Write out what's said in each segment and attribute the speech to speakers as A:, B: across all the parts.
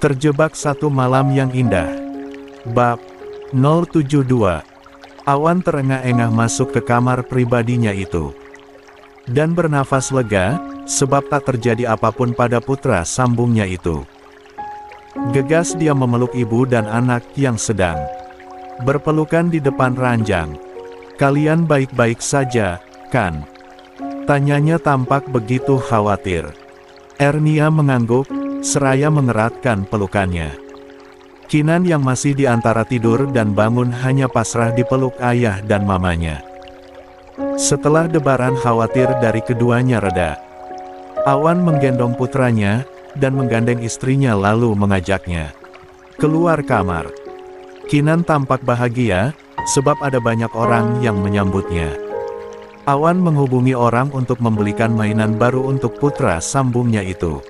A: Terjebak satu malam yang indah. Bab 072. Awan terengah-engah masuk ke kamar pribadinya itu. Dan bernafas lega, sebab tak terjadi apapun pada putra sambungnya itu. Gegas dia memeluk ibu dan anak yang sedang berpelukan di depan ranjang. "Kalian baik-baik saja, kan?" tanyanya tampak begitu khawatir. Ernia mengangguk, seraya mengeratkan pelukannya. Kinan yang masih di antara tidur dan bangun hanya pasrah dipeluk ayah dan mamanya. Setelah debaran khawatir dari keduanya reda, Awan menggendong putranya, dan menggandeng istrinya lalu mengajaknya keluar kamar. Kinan tampak bahagia, sebab ada banyak orang yang menyambutnya. Awan menghubungi orang untuk membelikan mainan baru untuk putra sambungnya itu.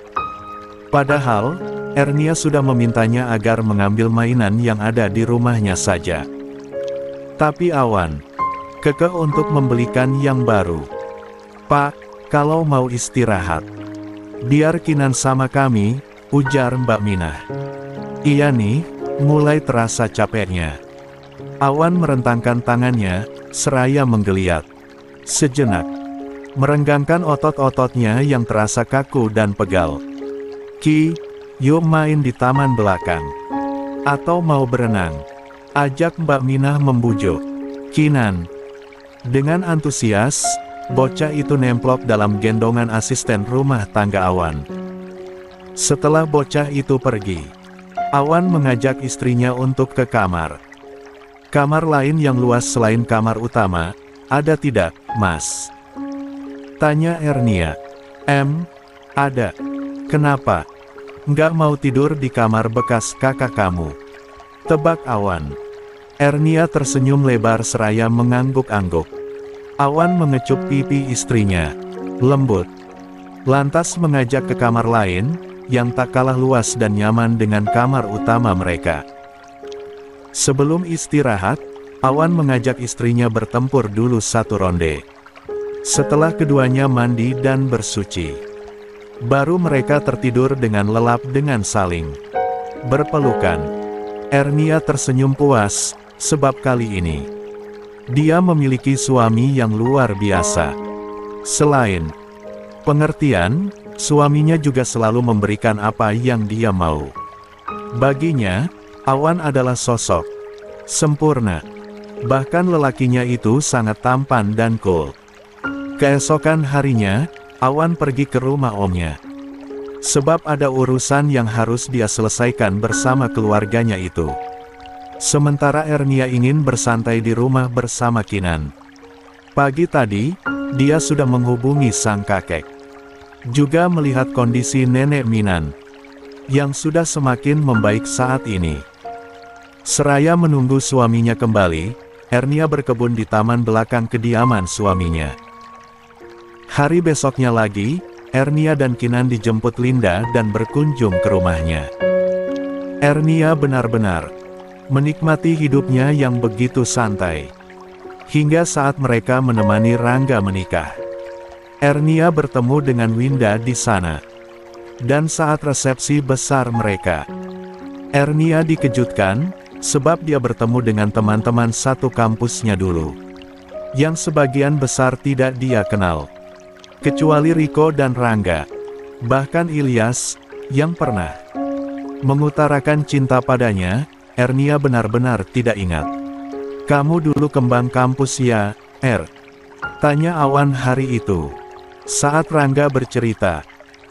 A: Padahal, Ernia sudah memintanya agar mengambil mainan yang ada di rumahnya saja. Tapi Awan kekeh untuk membelikan yang baru. "Pak, kalau mau istirahat, biar Kinan sama kami," ujar Mbak Minah. "Iya nih, mulai terasa capeknya." Awan merentangkan tangannya, seraya menggeliat. Sejenak, merenggangkan otot-ototnya yang terasa kaku dan pegal. "Ki, yuk main di taman belakang. Atau mau berenang?" ajak Mbak Minah membujuk. Kinan dengan antusias, bocah itu nemplok dalam gendongan asisten rumah tangga Awan. Setelah bocah itu pergi, Awan mengajak istrinya untuk ke kamar. "Kamar lain yang luas selain kamar utama, ada tidak, Mas?" tanya Ernia. Ada. Kenapa? Nggak mau tidur di kamar bekas kakak kamu?" tebak Awan. Ernia tersenyum lebar seraya mengangguk-angguk. Awan mengecup pipi istrinya, lembut. Lantas mengajak ke kamar lain, yang tak kalah luas dan nyaman dengan kamar utama mereka. Sebelum istirahat, Awan mengajak istrinya bertempur dulu satu ronde. Setelah keduanya mandi dan bersuci, baru mereka tertidur dengan lelap dengan saling berpelukan. Ernia tersenyum puas, sebab kali ini dia memiliki suami yang luar biasa. Selain pengertian, suaminya juga selalu memberikan apa yang dia mau. Baginya, Awan adalah sosok sempurna. Bahkan lelakinya itu sangat tampan dan cool. Keesokan harinya, Awan pergi ke rumah omnya. Sebab ada urusan yang harus dia selesaikan bersama keluarganya itu. Sementara Ernia ingin bersantai di rumah bersama Kinan. Pagi tadi, dia sudah menghubungi sang kakek. Juga melihat kondisi nenek Minan, yang sudah semakin membaik saat ini. Seraya menunggu suaminya kembali, Ernia berkebun di taman belakang kediaman suaminya. Hari besoknya lagi, Ernia dan Kinan dijemput Linda dan berkunjung ke rumahnya. Ernia benar-benar menikmati hidupnya yang begitu santai. Hingga saat mereka menemani Rangga menikah. Ernia bertemu dengan Winda di sana. Dan saat resepsi besar mereka, Ernia dikejutkan, sebab dia bertemu dengan teman-teman satu kampusnya dulu. Yang sebagian besar tidak dia kenal. Kecuali Riko dan Rangga. Bahkan Ilyas, yang pernah mengutarakan cinta padanya, Ernia benar-benar tidak ingat. "Kamu dulu kembang kampus ya, tanya Awan hari itu. Saat Rangga bercerita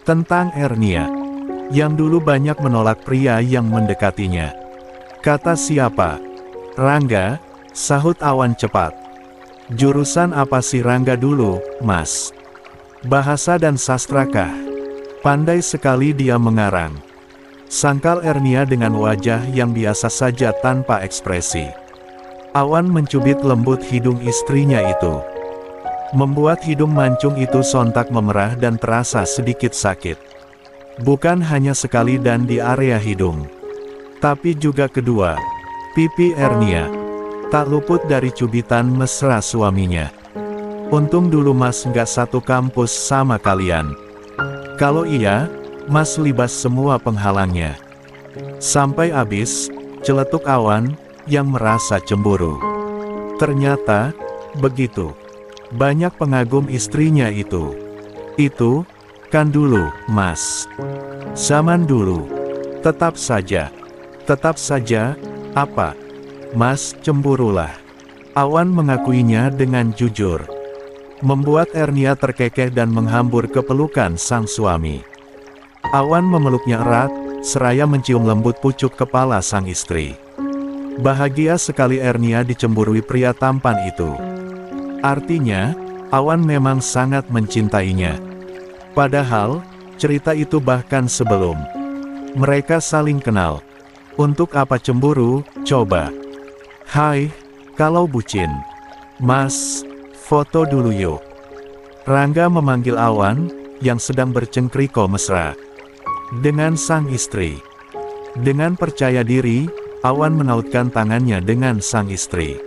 A: tentang Ernia, yang dulu banyak menolak pria yang mendekatinya. "Kata siapa?" "Rangga," sahut Awan cepat. "Jurusan apa sih Rangga dulu, Mas?" "Bahasa dan sastra kah?" Pandai sekali dia mengarang. Sangkal Ernia dengan wajah yang biasa saja tanpa ekspresi. Awan mencubit lembut hidung istrinya itu. Membuat hidung mancung itu sontak memerah dan terasa sedikit sakit. Bukan hanya sekali dan di area hidung, tapi juga kedua pipi Ernia. Tak luput dari cubitan mesra suaminya. "Untung dulu Mas nggak satu kampus sama kalian. Kalau iya, Mas libas semua penghalangnya." Sampai habis, celetuk Awan, yang merasa cemburu. Ternyata, begitu. Banyak pengagum istrinya itu. Itu, kan dulu, Mas. Zaman dulu. Tetap saja. Tetap saja, apa? Mas, cemburulah. Awan mengakuinya dengan jujur. Membuat Ernia terkekeh dan menghambur ke pelukan sang suami. Awan memeluknya erat, seraya mencium lembut pucuk kepala sang istri. Bahagia sekali Ernia dicemburui pria tampan itu. Artinya, Awan memang sangat mencintainya. Padahal, cerita itu bahkan sebelum mereka saling kenal. Untuk apa cemburu, coba? Hai, kalau bucin. Mas, foto dulu yuk. Rangga memanggil Awan, yang sedang bercengkriko mesra dengan sang istri. Dengan percaya diri, Awan menautkan tangannya dengan sang istri.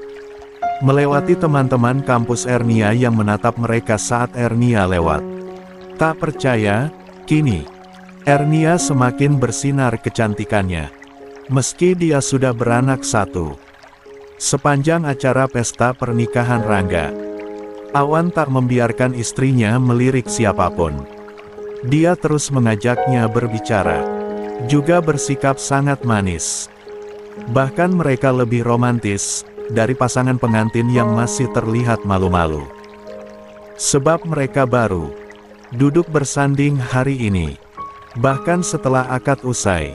A: Melewati teman-teman kampus Ernia yang menatap mereka saat Ernia lewat. Tak percaya, kini Ernia semakin bersinar kecantikannya. Meski dia sudah beranak satu. Sepanjang acara pesta pernikahan Rangga, Awan tak membiarkan istrinya melirik siapapun. Dia terus mengajaknya berbicara. Juga bersikap sangat manis. Bahkan mereka lebih romantis dari pasangan pengantin yang masih terlihat malu-malu. Sebab mereka baru duduk bersanding hari ini. Bahkan setelah akad usai.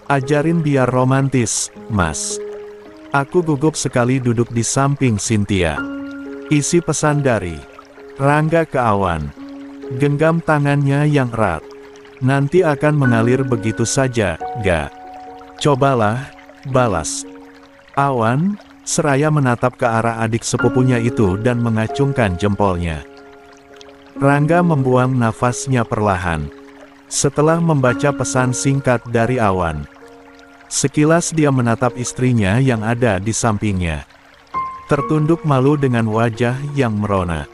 A: Ajarin biar romantis, Mas. Aku gugup sekali duduk di samping Cynthia. Isi pesan dari Rangga ke Awan. Genggam tangannya yang erat. Nanti akan mengalir begitu saja, gak? Cobalah, balas. Awan, seraya menatap ke arah adik sepupunya itu dan mengacungkan jempolnya. Rangga membuang nafasnya perlahan. Setelah membaca pesan singkat dari Awan. Sekilas dia menatap istrinya yang ada di sampingnya. Tertunduk malu dengan wajah yang merona.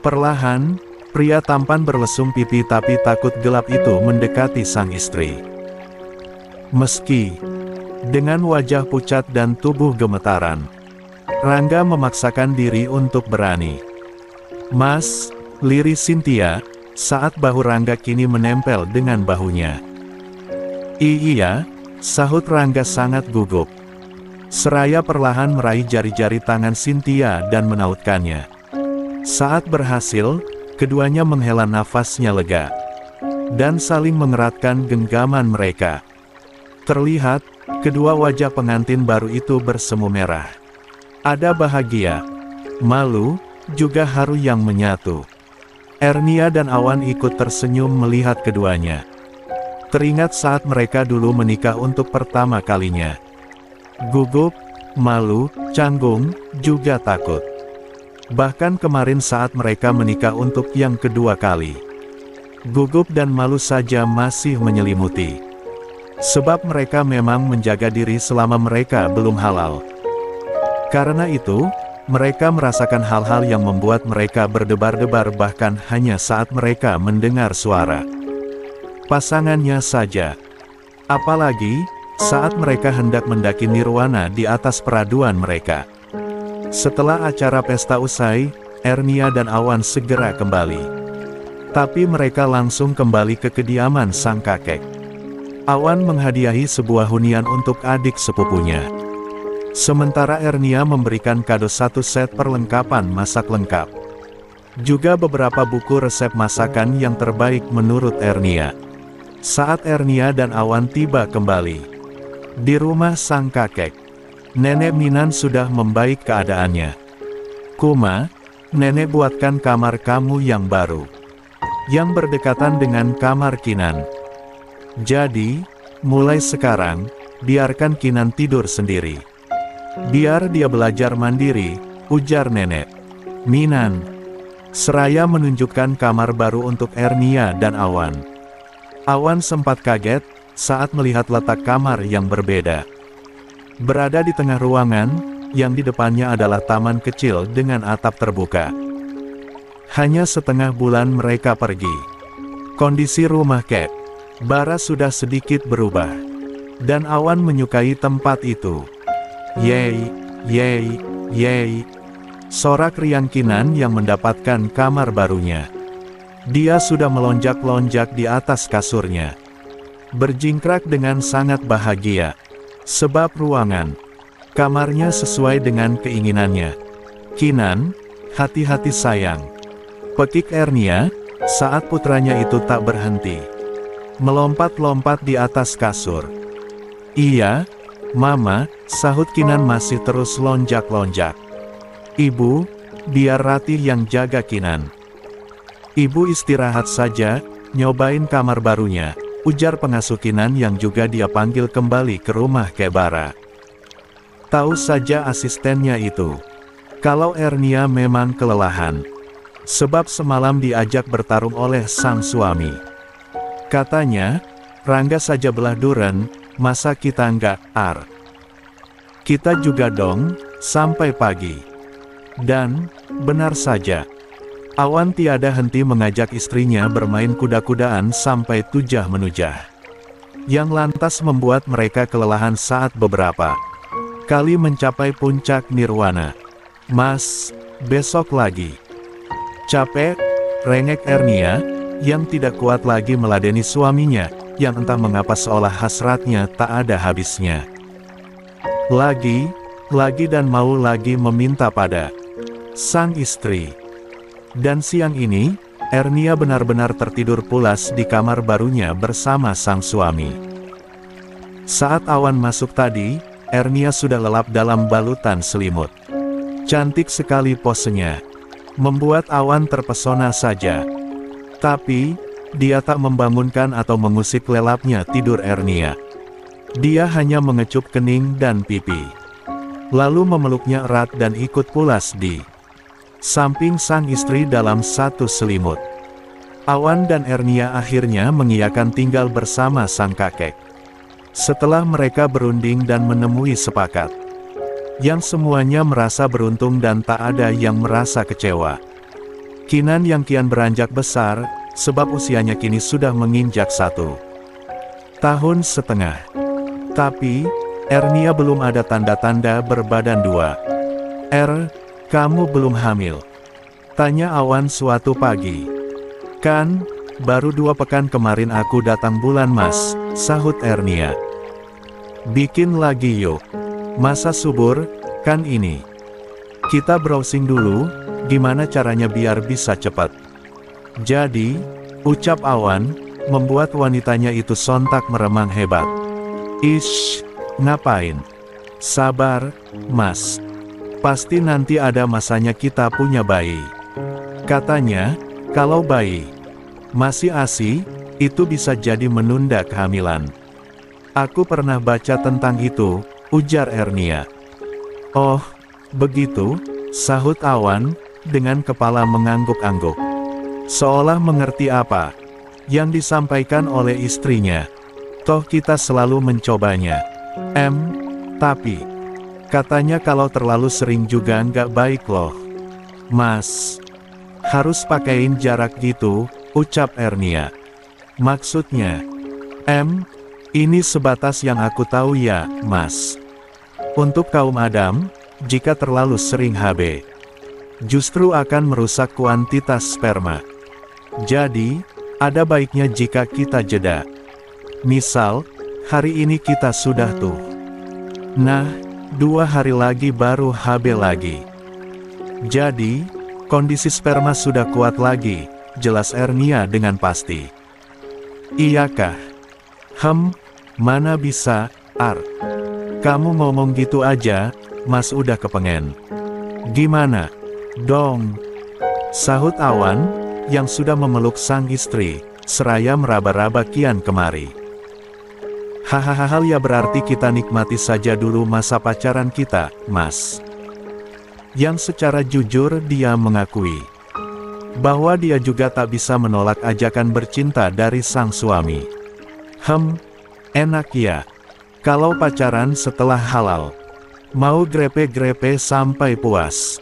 A: Perlahan, pria tampan berlesung pipi tapi takut gelap itu mendekati sang istri. Meski dengan wajah pucat dan tubuh gemetaran, Rangga memaksakan diri untuk berani. Mas, lirik Cynthia, saat bahu Rangga kini menempel dengan bahunya. Iya, sahut Rangga sangat gugup. Seraya perlahan meraih jari-jari tangan Cynthia dan menautkannya. Saat berhasil, keduanya menghela nafasnya lega. Dan saling mengeratkan genggaman mereka. Terlihat, kedua wajah pengantin baru itu bersemu merah. Ada bahagia, malu, juga haru yang menyatu. Ernia dan Awan ikut tersenyum melihat keduanya. Teringat saat mereka dulu menikah untuk pertama kalinya. Gugup, malu, canggung, juga takut. Bahkan kemarin saat mereka menikah untuk yang kedua kali. Gugup dan malu saja masih menyelimuti. Sebab mereka memang menjaga diri selama mereka belum halal. Karena itu, mereka merasakan hal-hal yang membuat mereka berdebar-debar bahkan hanya saat mereka mendengar suara pasangannya saja. Apalagi, saat mereka hendak mendaki nirwana di atas peraduan mereka. Setelah acara pesta usai, Ernia dan Awan segera kembali. Tapi mereka langsung kembali ke kediaman sang kakek. Awan menghadiahi sebuah hunian untuk adik sepupunya. Sementara Ernia memberikan kado satu set perlengkapan masak lengkap. Juga beberapa buku resep masakan yang terbaik menurut Ernia. Saat Ernia dan Awan tiba kembali di rumah sang kakek, Nenek Minan sudah membaik keadaannya. Kuma, Nenek buatkan kamar kamu yang baru, yang berdekatan dengan kamar Kinan. Jadi, mulai sekarang, biarkan Kinan tidur sendiri. Biar dia belajar mandiri, ujar Nenek Minan. Seraya menunjukkan kamar baru untuk Ernia dan Awan. Awan sempat kaget saat melihat letak kamar yang berbeda. Berada di tengah ruangan, yang di depannya adalah taman kecil dengan atap terbuka. Hanya setengah bulan mereka pergi. Kondisi rumah Kek Bara sudah sedikit berubah. Dan Awan menyukai tempat itu. Yeay, yeay, yeay. Sorak riang Kinan yang mendapatkan kamar barunya. Dia sudah melonjak-lonjak di atas kasurnya. Berjingkrak dengan sangat bahagia. Sebab ruangan kamarnya sesuai dengan keinginannya. Kinan, hati-hati sayang. Pekik Ernia, saat putranya itu tak berhenti. Melompat-lompat di atas kasur. Iya, Mama, sahut Kinan masih terus lonjak-lonjak. Ibu, biar Ratih yang jaga Kinan. Ibu istirahat saja, nyobain kamar barunya, ujar pengasuh Kinan yang juga dia panggil kembali ke rumah Kebara. Tahu saja asistennya itu. Kalau Ernia memang kelelahan. Sebab semalam diajak bertarung oleh sang suami. Katanya, Rangga saja belah duren, masa kita enggak, Kita juga dong, sampai pagi. Dan, benar saja. Awan tiada henti mengajak istrinya bermain kuda-kudaan sampai tujah menujah. Yang lantas membuat mereka kelelahan saat beberapa kali mencapai puncak nirwana. Mas, besok lagi. Capek, rengek Ernia, yang tidak kuat lagi meladeni suaminya, yang entah mengapa seolah hasratnya tak ada habisnya. Lagi dan mau lagi meminta pada sang istri. Dan siang ini, Ernia benar-benar tertidur pulas di kamar barunya bersama sang suami. Saat Awan masuk tadi, Ernia sudah lelap dalam balutan selimut. Cantik sekali posenya. Membuat Awan terpesona saja. Tapi, dia tak membangunkan atau mengusik lelapnya tidur Ernia. Dia hanya mengecup kening dan pipi. Lalu memeluknya erat dan ikut pulas di samping sang istri dalam satu selimut. Awan dan Ernia akhirnya mengiyakan tinggal bersama sang kakek. Setelah mereka berunding dan menemui sepakat. Yang semuanya merasa beruntung dan tak ada yang merasa kecewa. Kinan yang kian beranjak besar, sebab usianya kini sudah menginjak 1 tahun setengah. Tapi, Ernia belum ada tanda-tanda berbadan 2. Kamu belum hamil? Tanya Awan suatu pagi. Kan, baru 2 pekan kemarin aku datang bulan Mas, sahut Ernia. Bikin lagi yuk. Masa subur, kan ini. Kita browsing dulu, gimana caranya biar bisa cepat. Jadi, ucap Awan, membuat wanitanya itu sontak meremang hebat. Ish, ngapain? Sabar, Mas. Pasti nanti ada masanya kita punya bayi. Katanya, kalau bayi masih ASI, itu bisa jadi menunda kehamilan. Aku pernah baca tentang itu, ujar Ernia. Oh, begitu, sahut Awan, dengan kepala mengangguk-angguk. Seolah mengerti apa yang disampaikan oleh istrinya. Toh kita selalu mencobanya. Tapi, katanya kalau terlalu sering juga nggak baik loh. Mas, harus pakein jarak gitu, ucap Ernia. Maksudnya, ini sebatas yang aku tahu ya, Mas. Untuk kaum Adam, jika terlalu sering HB, justru akan merusak kuantitas sperma. Jadi, ada baiknya jika kita jeda. Misal, hari ini kita sudah tuh. Nah, 2 hari lagi baru HB lagi. Jadi, kondisi sperma sudah kuat lagi, jelas Ernia dengan pasti. Iyakah? Mana bisa, Kamu ngomong gitu aja, Mas udah kepengen. Gimana dong? Sahut Awan, yang sudah memeluk sang istri, seraya meraba-raba kian kemari. Hahaha, ya berarti kita nikmati saja dulu masa pacaran kita, Mas. Yang secara jujur dia mengakui bahwa dia juga tak bisa menolak ajakan bercinta dari sang suami. Enak ya. Kalau pacaran setelah halal. Mau grepe-grepe sampai puas.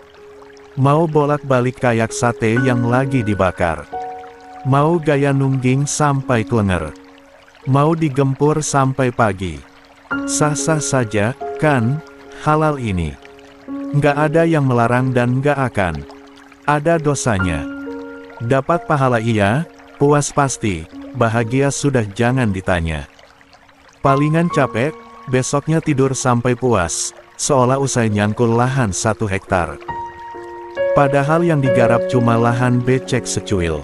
A: Mau bolak-balik kayak sate yang lagi dibakar. Mau gaya nungging sampai klenger. Mau digempur sampai pagi. Sah-sah saja, kan? Halal ini. Nggak ada yang melarang dan nggak akan ada dosanya. Dapat pahala iya, puas pasti, bahagia sudah jangan ditanya. Palingan capek, besoknya tidur sampai puas, seolah usai nyangkul lahan 1 hektar. Padahal yang digarap cuma lahan becek secuil.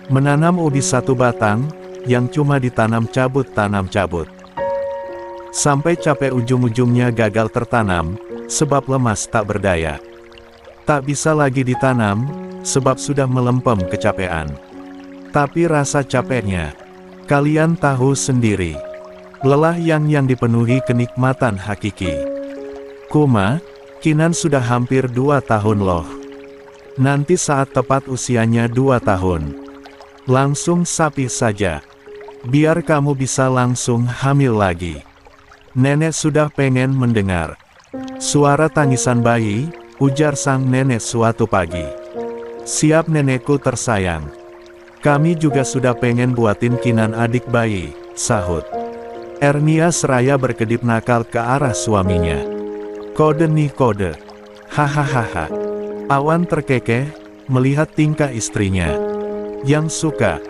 A: Menanam ubi 1 batang, yang cuma ditanam cabut tanam cabut. Sampai capek ujung-ujungnya gagal tertanam, sebab lemas tak berdaya. Tak bisa lagi ditanam, sebab sudah melempem kecapean. Tapi rasa capeknya, kalian tahu sendiri. Lelah yang dipenuhi kenikmatan hakiki. Kuma, Kinan sudah hampir 2 tahun loh. Nanti saat tepat usianya 2 tahun. Langsung sapi saja. Biar kamu bisa langsung hamil lagi. Nenek sudah pengen mendengar suara tangisan bayi, ujar sang nenek suatu pagi. Siap nenekku tersayang. Kami juga sudah pengen buatin Kinan adik bayi, sahut Ernia seraya berkedip nakal ke arah suaminya. Kode nih kode. Hahaha. Awan terkekeh, melihat tingkah istrinya. Yang suka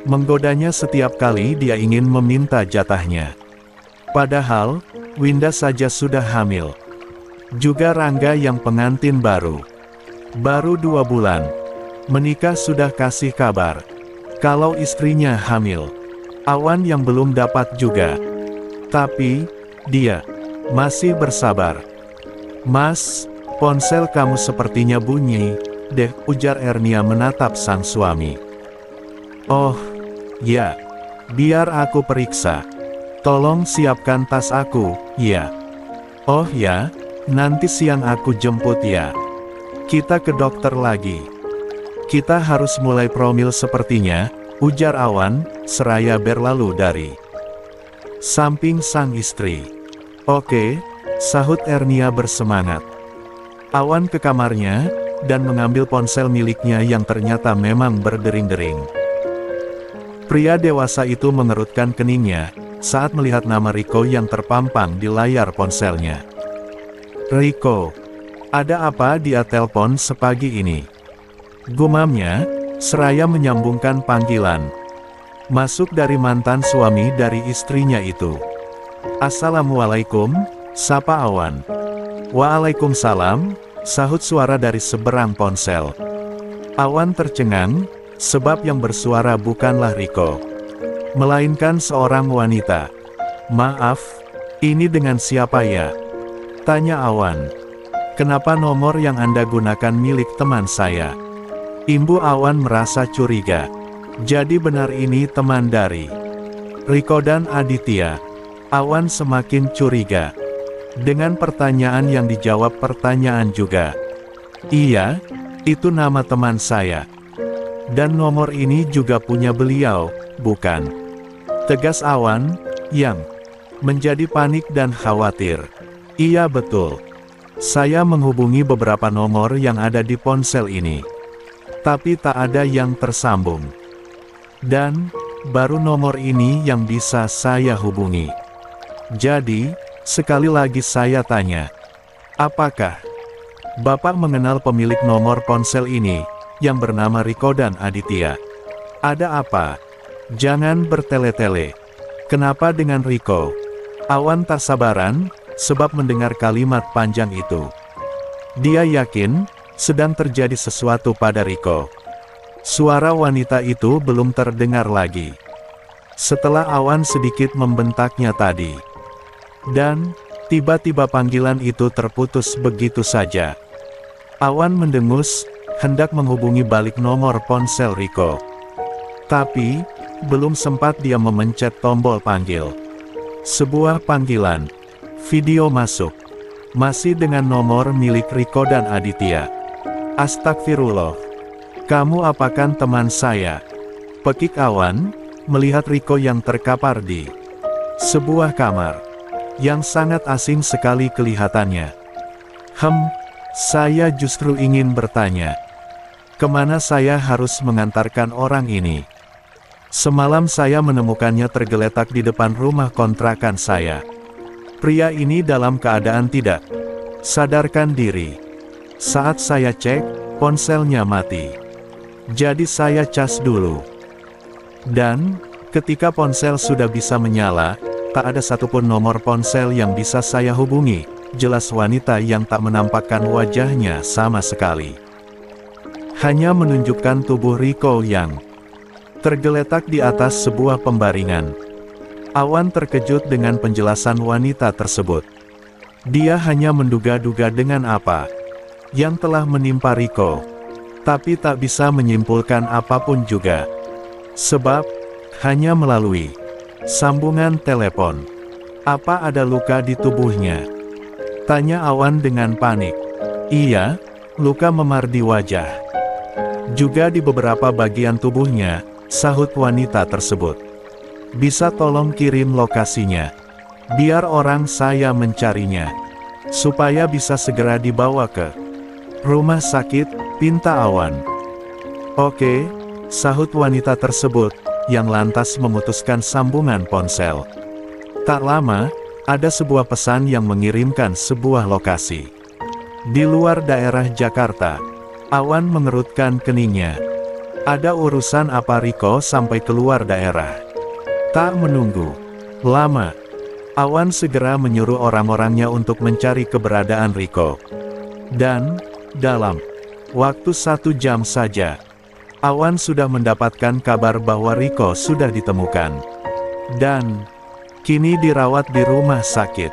A: menggodanya setiap kali dia ingin meminta jatahnya. Padahal, Winda saja sudah hamil. Juga Rangga yang pengantin baru. Baru 2 bulan. Menikah sudah kasih kabar kalau istrinya hamil. Awan yang belum dapat juga. Tapi, dia masih bersabar. Mas, ponsel kamu sepertinya bunyi, deh, ujar Ernia menatap sang suami. Oh, ya. Biar aku periksa. Tolong siapkan tas aku, ya. Oh ya, nanti siang aku jemput ya. Kita ke dokter lagi. Kita harus mulai promil sepertinya, ujar Awan, seraya berlalu dari samping sang istri. Oke, sahut Ernia bersemangat. Awan ke kamarnya, dan mengambil ponsel miliknya yang ternyata memang berdering-dering. Pria dewasa itu mengerutkan keningnya, saat melihat nama Riko yang terpampang di layar ponselnya. Riko, ada apa dia telepon sepagi ini? Gumamnya, seraya menyambungkan panggilan. Masuk dari mantan suami dari istrinya itu. Assalamualaikum, sapa Awan. Waalaikumsalam, sahut suara dari seberang ponsel. Awan tercengang, sebab yang bersuara bukanlah Riko, melainkan seorang wanita. Maaf, ini dengan siapa ya? Tanya Awan. Kenapa nomor yang Anda gunakan milik teman saya? Imbu Awan merasa curiga. Jadi benar ini teman dari Riko dan Aditya. Awan semakin curiga. Dengan pertanyaan yang dijawab pertanyaan juga. Iya, itu nama teman saya. Dan nomor ini juga punya beliau, bukan? Tegas Awan, yang menjadi panik dan khawatir. Iya betul. Saya menghubungi beberapa nomor yang ada di ponsel ini. Tapi tak ada yang tersambung. Dan, baru nomor ini yang bisa saya hubungi. Jadi, sekali lagi saya tanya. Apakah Bapak mengenal pemilik nomor ponsel ini, yang bernama Riko dan Aditya? Ada apa? Jangan bertele-tele. Kenapa dengan Riko? Awan tak sabaran, sebab mendengar kalimat panjang itu. Dia yakin, sedang terjadi sesuatu pada Riko. Suara wanita itu belum terdengar lagi. Setelah Awan sedikit membentaknya tadi. Dan, tiba-tiba panggilan itu terputus begitu saja. Awan mendengus, hendak menghubungi balik nomor ponsel Riko. Tapi, belum sempat dia memencet tombol panggil. Sebuah panggilan. Video masuk. Masih dengan nomor milik Riko dan Aditya. Astagfirullah. Kamu apakan teman saya? Pekik Awan, melihat Riko yang terkapar di sebuah kamar. Yang sangat asing sekali kelihatannya. Saya justru ingin bertanya. Kemana saya harus mengantarkan orang ini? Semalam saya menemukannya tergeletak di depan rumah kontrakan saya. Pria ini dalam keadaan tidak sadarkan diri. Saat saya cek, ponselnya mati. Jadi saya cas dulu. Dan, ketika ponsel sudah bisa menyala, tak ada satupun nomor ponsel yang bisa saya hubungi. Jelas wanita yang tak menampakkan wajahnya sama sekali. Hanya menunjukkan tubuh Riko yang tergeletak di atas sebuah pembaringan. Awan terkejut dengan penjelasan wanita tersebut. Dia hanya menduga-duga dengan apa yang telah menimpa Riko, tapi tak bisa menyimpulkan apapun juga. Sebab, hanya melalui sambungan telepon. Apa ada luka di tubuhnya? Tanya Awan dengan panik. Iya, luka memar di wajah. Juga di beberapa bagian tubuhnya, sahut wanita tersebut. Bisa tolong kirim lokasinya? Biar orang saya mencarinya. Supaya bisa segera dibawa ke rumah sakit, pinta Awan. Oke, sahut wanita tersebut, yang lantas memutuskan sambungan ponsel. Tak lama, ada sebuah pesan yang mengirimkan sebuah lokasi. Di luar daerah Jakarta. Awan mengerutkan keningnya. Ada urusan apa Riko sampai keluar daerah? Tak menunggu lama, Awan segera menyuruh orang-orangnya untuk mencari keberadaan Riko. Dan, dalam waktu 1 jam saja, Awan sudah mendapatkan kabar bahwa Riko sudah ditemukan. Dan, kini dirawat di rumah sakit.